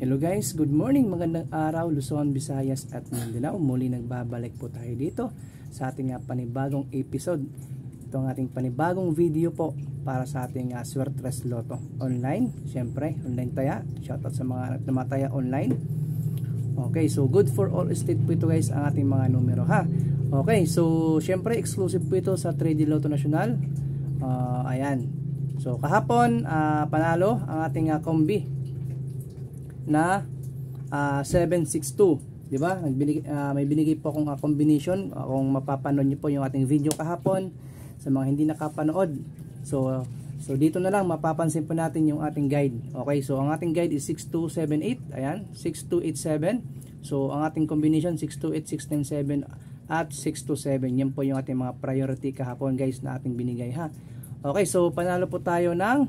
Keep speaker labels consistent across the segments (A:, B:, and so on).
A: Hello guys, good morning, magandang araw Luzon, Visayas at Mindanao. Muli nagbabalik po tayo dito sa ating panibagong episode. Ito ang ating panibagong video po para sa ating Swertres Lotto online. Siyempre, online taya. Shoutout sa mga tumataya online. Okay, so good for all state po ito guys ang ating mga numero ha. Okay, so siyempre exclusive po ito sa 3D Lotto National. Ayan. So kahapon panalo ang ating kombi na 762, di ba? May binigay po akong combination. Kung mapapanood niyo po yung ating video kahapon, sa mga hindi nakapanood. So dito na lang mapapansin po natin yung ating guide. Okay, so ang ating guide is 6278. Ayan, 6287. So ang ating combination 628, 697 at 627. Yan po yung ating mga priority kahapon guys na ating binigay ha. Okay, so panalo po tayo ng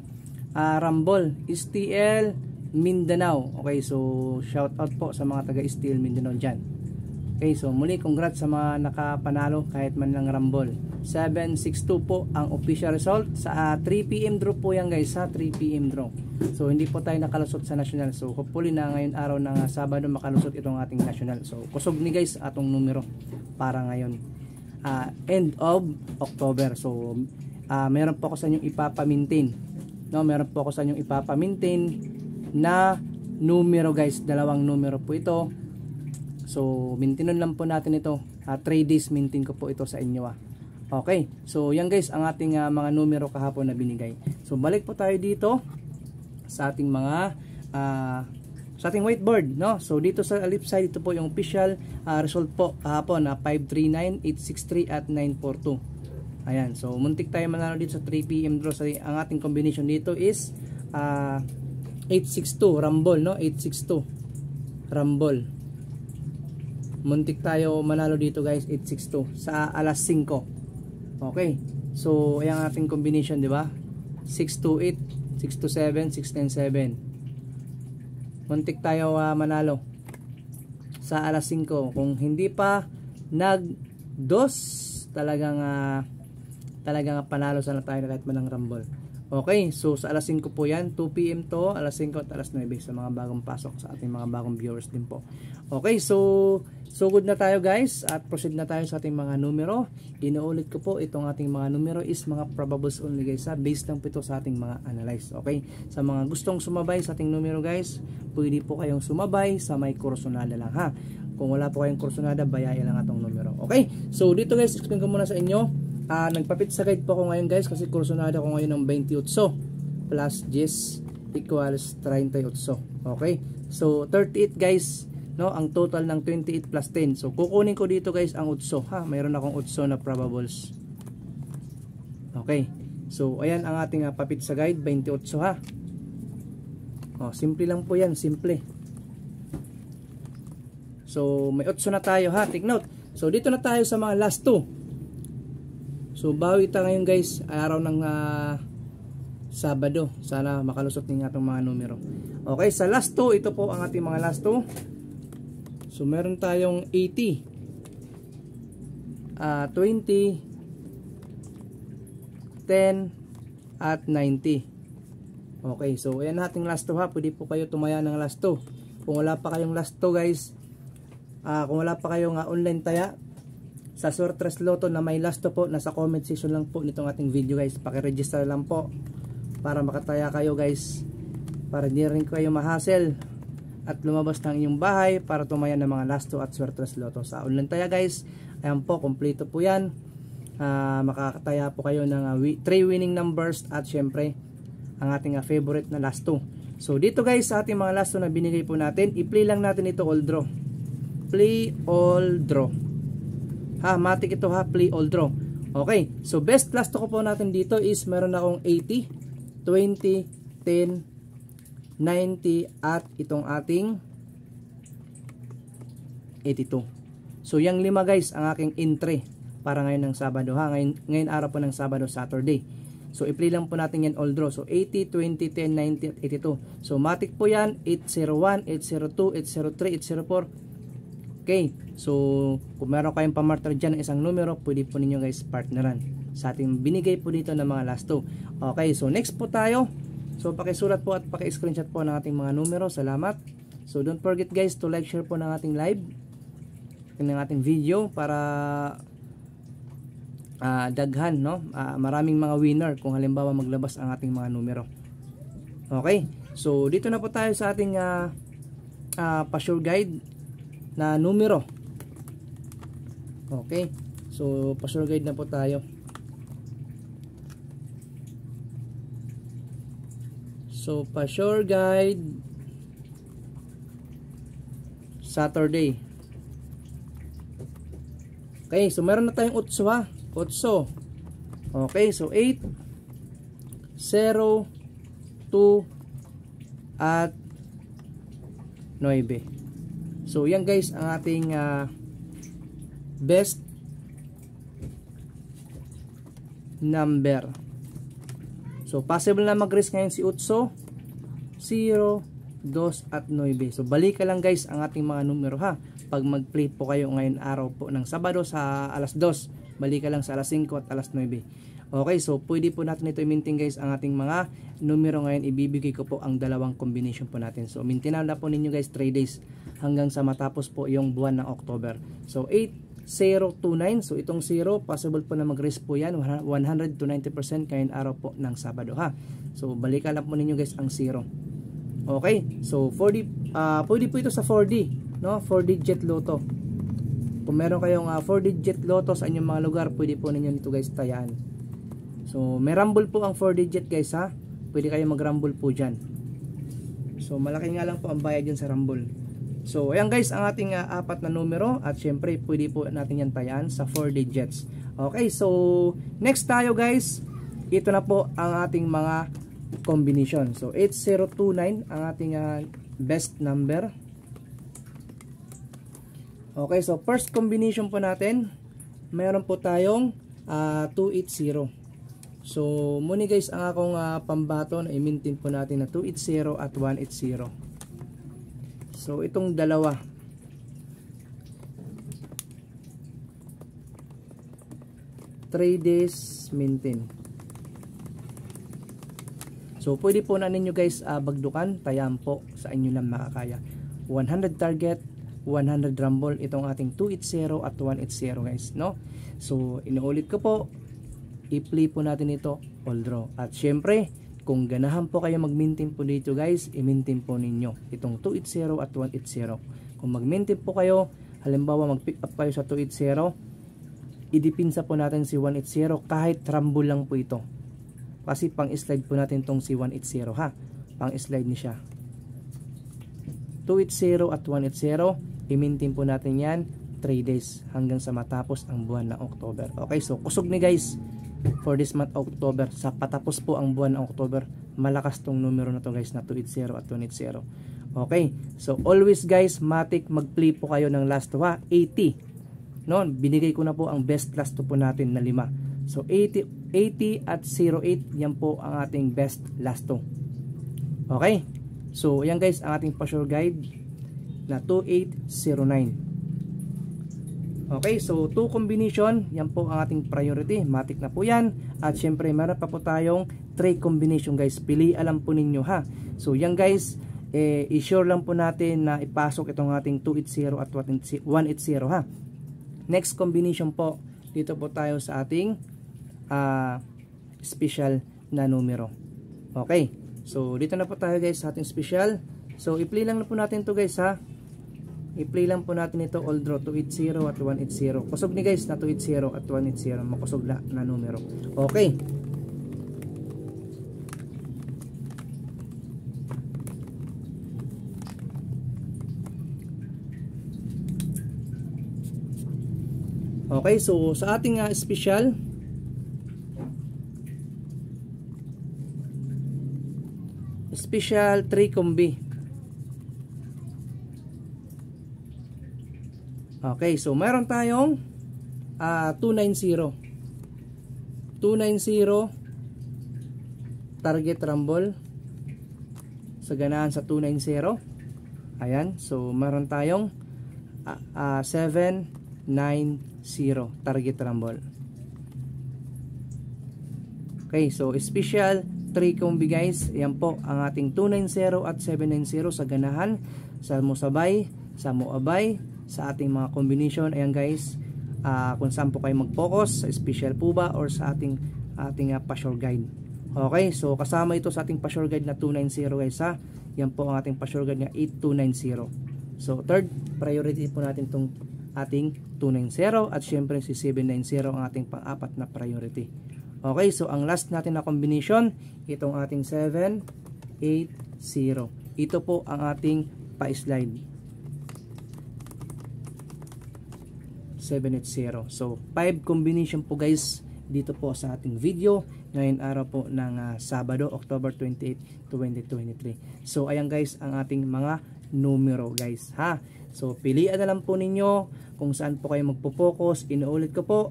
A: Rambol, STL Mindanao. Okay, so shout out po sa mga taga STL Mindanao dyan. Okay, so muli congrats sa mga nakapanalo kahit man lang Rambol. 762 po ang official result sa 3 PM draw po yan guys, sa 3 PM draw. So hindi po tayo nakalusot sa national. So hopefully na ngayon araw ng Sabado makalusot itong ating national. So kusog ni guys atong numero para ngayon end of October. So meron po ako sa inyong ipapamintin. No, meron po ako sa inyong ipapamintin na numero guys, dalawang numero po ito. So mintinon lang po natin ito, 3 days mintin ko po ito sa inyo Okay, so yan guys ang ating mga numero kahapon na binigay. So balik po tayo dito sa ating mga sa ating whiteboard, no? So dito sa left side ito po yung official result po kahapon na 539, 863 at 942. Ayan, so muntik tayo manalo dito sa 3 PM draw. So, ang ating combination dito is 862 Rambol, no? 862 Rambol. Muntik tayo manalo dito guys, 862 sa alas 5. Okay. So ayan ang ating combination, di ba? 628, 627, 697. Muntik tayo manalo sa alas 5. Kung hindi pa nag-dos, talagang panalo sana tayo kahit man ng Rambol. Okay, so sa alas 5 po yan, 2 PM to, alas 5 at alas 9 sa mga bagong pasok sa ating mga bagong viewers din po. Okay, so good na tayo guys at proceed na tayo sa ating mga numero. Inuulit ko po, itong ating mga numero is mga probables only guys based lang po ito sa ating mga analyze. Okay, sa mga gustong sumabay sa ating numero guys, pwede po kayong sumabay sa may kursonada lang ha. Kung wala po kayong kursonada, bayayan lang atong numero. Okay, so dito guys, explain ko muna sa inyo. Nagpapit sa guide po ako ngayon guys kasi kursonada ko ngayon ng 28 plus 10 equals 38. Okay, so 38 guys, no, ang total ng 28 plus 10. So kukunin ko dito guys ang 8 ha, mayroon akong 8 na probables. Okay, so ayan ang ating papit sa guide, 28 ha. Simple lang po yan, simple. So may 8 na tayo ha, take note. So dito na tayo sa mga last 2. So bawi tayo ngayon guys, araw ng Sabado. Sana makalusot din atong mga numero. Okay, sa last 2, ito po ang ating mga last 2. So meron tayong 80, 20, 10 at 90. Okay, so ayan ating last 2 ha. Pwede po kayo tumaya ng last 2. Kung wala pa kayong last 2 guys, kung wala pa kayong online taya sa Swertres Lotto na may last 2 po, nasa comment section lang po nitong ating video guys. Paki-register lang po para makataya kayo guys, para di rin kayo ma-hassle at lumabas ng inyong bahay para tumaya ng mga last 2 at Swertres Lotto sa online taya guys. Ayan po, kompleto po yan. Makakataya po kayo ng 3 winning numbers at syempre ang ating favorite na last 2. So dito guys sa ating mga last 2 na binigay po natin, i-play lang natin ito all draw. Play all draw matik ito ha, play all draw. Okay, so best last 2 ko po natin dito is meron akong 80, 20, 10, 90 at itong ating 82. So yung 5 guys ang aking entry para ngayon ng Sabado ha, ngayon araw po ng Sabado, Saturday. So i-play lang po natin yan all draw. So 80, 20, 10, 90 at 82. So matik po yan, 801, 802, 803, 804. Okay, so kung meron kayong pamarter dyan ng isang numero, pwede po ninyo guys partneran sa ating binigay po dito ng mga last 2. Okay, so next po tayo. So pakisulat po at paki-screenshot po ng ating mga numero. Salamat. So don't forget guys to like, share po ng ating live, ng ating video para daghan, no? Maraming mga winner kung halimbawa maglabas ang ating mga numero. Okay, so dito na po tayo sa ating pa-sure guide na numero. Okay, so pa-sure guide na po tayo. So pa-sure guide Saturday. Okay, so meron na tayong 8 ha. 8. Okay, so 8, 0, 2 at 9. So yan guys ang ating best number. So possible na mag-risk ngayon si 8, 0, 2 at 9. So balikan lang guys ang ating mga numero ha. Pag mag-play po kayo ngayon araw po ng Sabado sa alas 2, balikan lang sa alas 5 at alas 9. Okay, so pwede po natin ito i-maintain guys ang ating mga numero ngayon. Ibibigay ko po ang dalawang combination po natin. So maintain na po ninyo guys 3 days hanggang sa matapos po yung buwan ng October. So 8029. So itong 0 possible po na mag-risk po yan 100 to 90% ngayon araw po ng Sabado ha. So balikan lang po ninyo guys ang 0. Okay, so 4D, pwede po ito sa 4D, no? 4-digit lotto. Kung meron kayong 4-digit lotto sa inyong mga lugar, pwede po ninyo nito guys tayaan. So may rumble po ang 4-digit guys ha. Pwede kayo mag-rumble po dyan. So malaki nga lang po ang bayad dyan sa rumble. So ayan guys ang ating 4 na numero. At syempre pwede po natin yan tayaan sa 4 digits. Okay, so next tayo guys. Ito na po ang ating mga combination. So 8029 ang ating best number. Okay, so first combination po natin, mayroon po tayong 280. So muna guys ang akong pambato na i-maintain po natin na 280 at 180. So itong dalawa, three days maintain. So pwede po na ninyo guys bagdukan, tayaan po sa inyo lang makakaya. 100 target, 100 rumble itong ating 280 at 180 guys, no? So inuulit ko po, i-play po natin ito all draw. At syempre kung ganahan po kayo mag-maintain po dito guys, i-maintain po ninyo itong 280 at 180. Kung mag-maintain po kayo, halimbawa mag-pick up kayo sa 280, idipinsa po natin si 180 kahit rumble lang po ito. Kasi pang slide po natin tong si 180 ha. Pang slide ni siya. 280 at 180, i-maintain po natin yan 3 days hanggang sa matapos ang buwan ng October. Okay, so kusog ni guys for this month October. Sa patapos po ang buwan ng October, malakas tong numero na to guys na 280 at 180. Okay, so always guys, matik mag-play po kayo ng last 80. No, binigay ko na po ang best last po natin na 5. So 80 at 08, yan po ang ating best last 2. Okay, so yan guys ang ating pa-sure guide na 2809. Okay, so 2 combination, yan po ang ating priority, matik na po yan. At syempre meron pa po tayong 3 combination guys, pili alam po ninyo ha. So yan guys, i-sure lang po natin na ipasok itong ating 280 at 180 ha. Next combination po, dito po tayo sa ating special na numero. Okay, so dito na po tayo guys sa ating special. So i-play lang na po natin to guys ha. I-play lang po natin ito all draw 280 at 180. Kusog ni guys na 280 at 180, makusog na numero. Okay. Okay, so sa ating special, special 3 combi. Okay, so meron tayong 290. 290 target rumble sa ganahan sa 290. Ayan, so meron tayong 790 target rumble. Okay, so special 3 combi guys. Ayan po ang ating 290 at 790 sa ganahan sa musabay, sa muabay, sa ating mga combination. Ayan guys, kung saan po kayo mag-focus, sa special po ba or sa ating pa-sure guide. Okay, so kasama ito sa ating pa-sure guide na 290 guys ha. Yan po ang ating pa-sure guide na 8290. So third priority po natin itong ating 290 at syempre si 790 ang ating pang-apat na priority. Okay, so ang last natin na combination, itong ating 780. Ito po ang ating pa-slide. 780. So 5 combination po guys dito po sa ating video ngayon araw po ng Sabado, October 28, 2023. So ayan guys ang ating mga numero guys ha. So pilian na lang po ninyo kung saan po kayo magpo-focus. Inuulit ko po,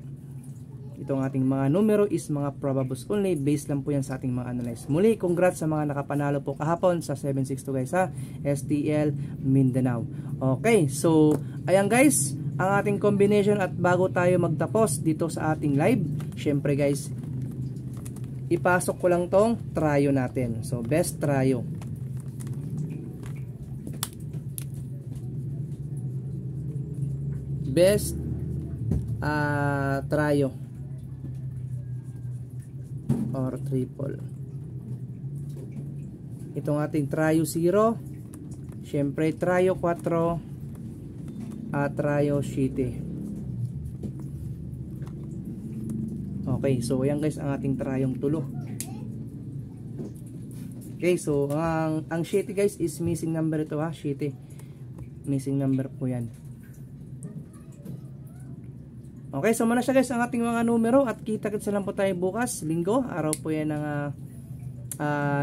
A: itong ating mga numero is mga probables only, based lang po yan sa ating mga analyze. Muli, congrats sa mga nakapanalo po kahapon sa 762 guys ha, STL Mindanao. Okay, so ayan guys ang ating combination. At bago tayo magtapos dito sa ating live, syempre guys, ipasok ko lang tong tryo natin. So best tryo, best tryo or triple. Itong ating tryo 0, syempre tryo 4 at tryo 7. Okay, so ayan guys ang ating tryong tulo. Okay, so ang 7 guys is missing number ito ha, 7 missing number po yan. Okay, so muna siya guys ang ating mga numero at kita-kits lang po tayo bukas, linggo, araw po yan ng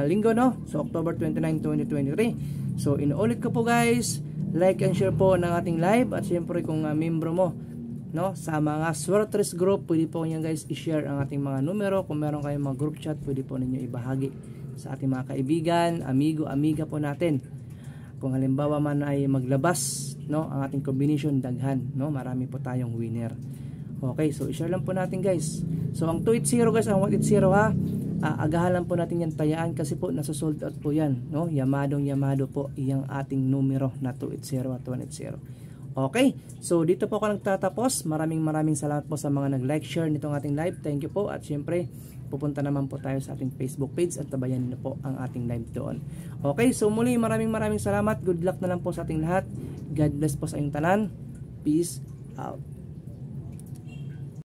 A: linggo no, so October 29, 2023. So inuulit ko po guys, like and share po ng ating live at syempre kung membro mo no, sa mga Swertres group, pwede po niyan guys i-share ang ating mga numero. Kung meron kayong mga group chat, pwede po ninyo ibahagi sa ating mga kaibigan, amigo, amiga po natin. Kung halimbawa man ay maglabas no, ang ating combination, daghan no, marami po tayong winner. Okay, so i-share lang po natin guys. So ang 280 guys, ang 180 ha, agahan lang po natin yan tayaan kasi po nasa-sold out po yan no? Yamado po iyang ating numero na 280 at 180. Okay, so dito po ako nagtatapos. Maraming salamat po sa mga nag-like, share nitong ating live. Thank you po. At syempre pupunta naman po tayo sa ating Facebook page at tabayan na po ang ating live doon. Okay, so muli maraming salamat. Good luck na lang po sa ating lahat. God bless po sa inyong tanan. Peace out.